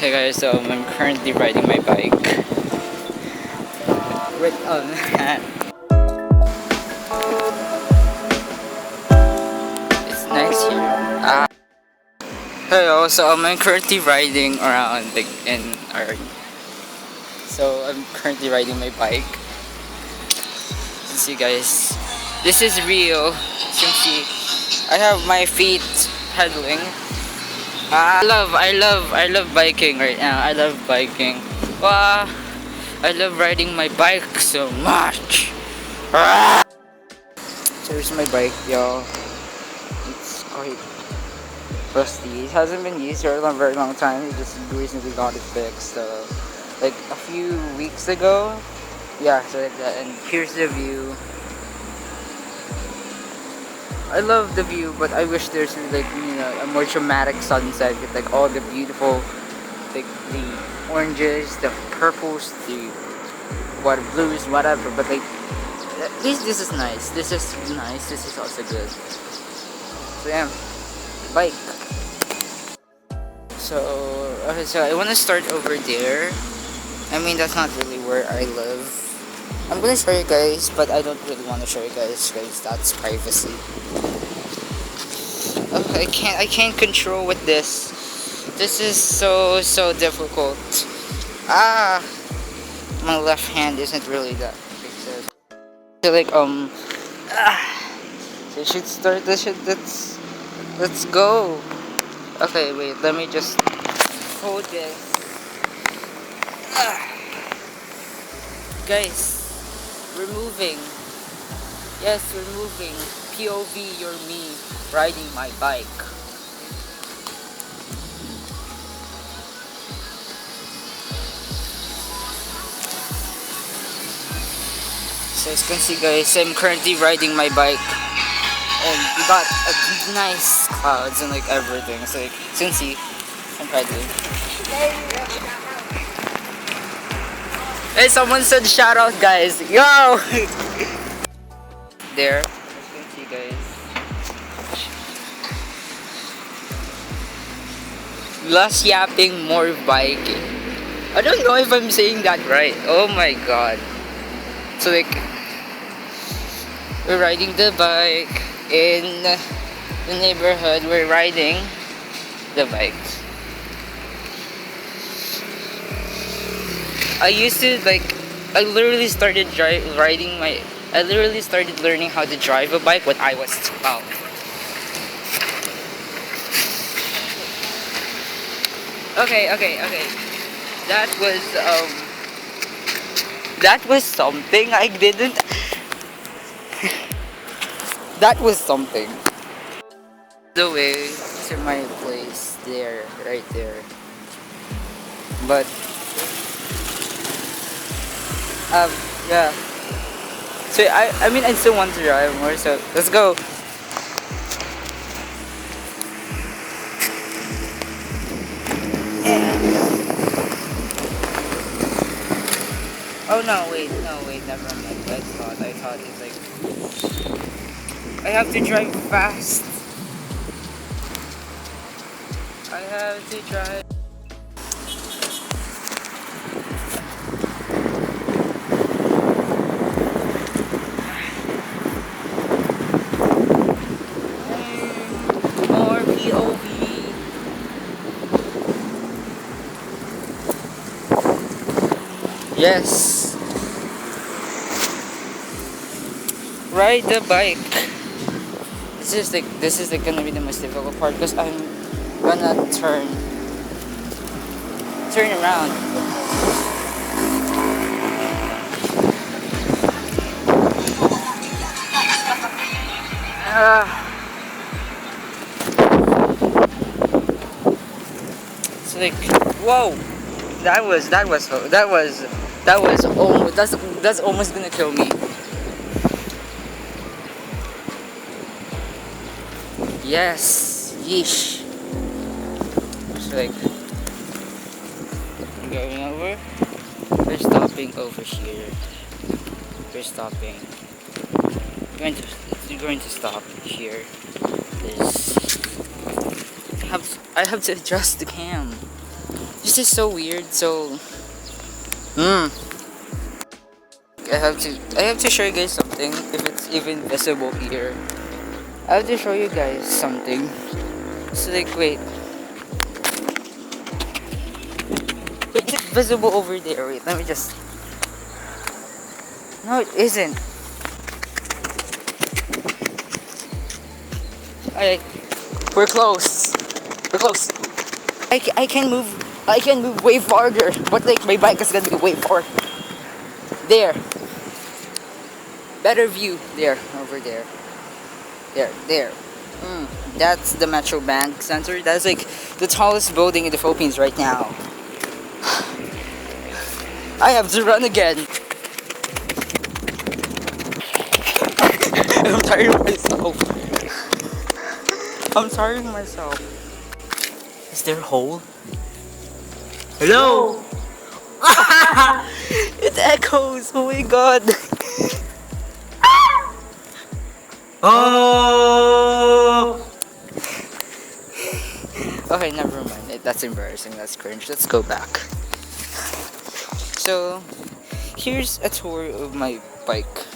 Hey guys, I'm currently riding my bike. Wait, it's nice here. Hello, I'm currently riding around in our. So I'm currently riding my bike. You see, guys, this is real. You can see, I have my feet pedaling. I love biking right now. I love biking. Wow, I love riding my bike so much. So here's my bike, y'all. It's quite rusty. It hasn't been used for a very long time. We just recently got it fixed. Like a few weeks ago. Yeah, so like that. And here's the view. I love the view, but I wish there's like a more dramatic sunset with like all the beautiful, like the oranges, the purples, the blues, whatever. But like at least this is nice. This is nice. This is also good. So yeah, bike. So okay, so I want to start over there. I mean that's not really where I live. I'm gonna show you guys, but I don't really want to show you guys because that's privacy. Oh, I can't control with this. This is so difficult. My left hand isn't really that big. So like so should start. Let's go. Okay, wait. Let me just hold this. Guys. We're moving. Yes, we're moving. POV, you're me riding my bike. So as you can see, guys, I'm currently riding my bike. And we got a nice clouds and like everything. So like, you can see, I'm pedaling. Hey, someone said shout out, guys. Yo! There, as you can see, guys. Less yapping, more biking. I don't know if I'm saying that right. Oh my god. So like, we're riding the bike in the neighborhood. We're riding the bikes. I literally started learning how to drive a bike when I was 12. Okay. That was something I didn't. That was something. The way to my place there, right there. But yeah. So I mean I still want to drive more, so let's go. Oh no, wait, never mind. I thought it's like I have to drive fast. I have to drive. More POV. Yes. Ride the bike. This is like gonna be the most difficult part because I'm gonna turn around. It's like whoa. That's almost gonna kill me. Yes, yeesh. So like, I'm going over. We're stopping over here. We're stopping. We're going to stop here. I have to adjust the cam. This is so weird. So, hmm. I have to show you guys something. If it's even visible here, I have to show you guys something. So like, wait, is it visible over there? Wait, let me just. No, it isn't. Alright, we're close. We're close. I can move. I can move way farther, but like my bike is gonna be way far. There. Better view. There, over there. There. That's the Metro Bank Center. That's like the tallest building in the Philippines right now. I have to run again. I'm tired of myself. I'm tired of myself. Is there a hole? Hello? It echoes. Oh my god. Oh. Okay, never mind. That's embarrassing. That's cringe. Let's go back. So, here's a tour of my bike.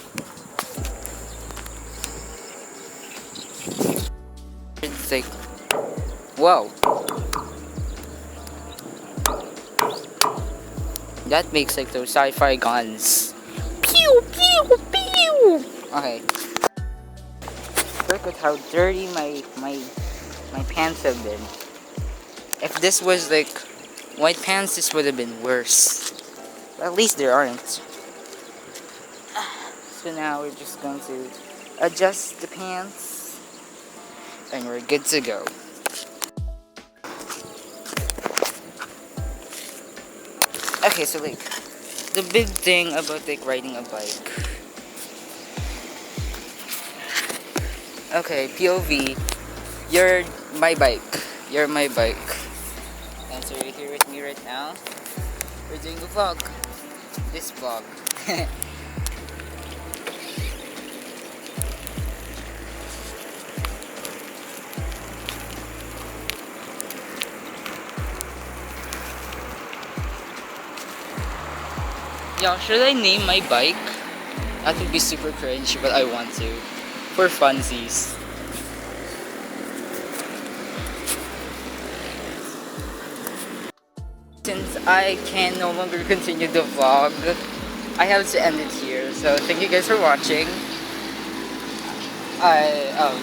It's like, wow. That makes like those sci-fi guns. Pew pew pew. Okay. Look at how dirty my pants have been. If this was like white pants, this would have been worse. But at least there aren't. So now we're just going to adjust the pants and we're good to go. Okay, so like the big thing about like riding a bike. Okay, POV, you're my bike. You're my bike. And so you're here with me right now. We're doing a vlog. This vlog. Yeah, should I name my bike? That would be super cringe, but I want to. For funsies. Since I can no longer continue the vlog, I have to end it here. So thank you guys for watching. Ow.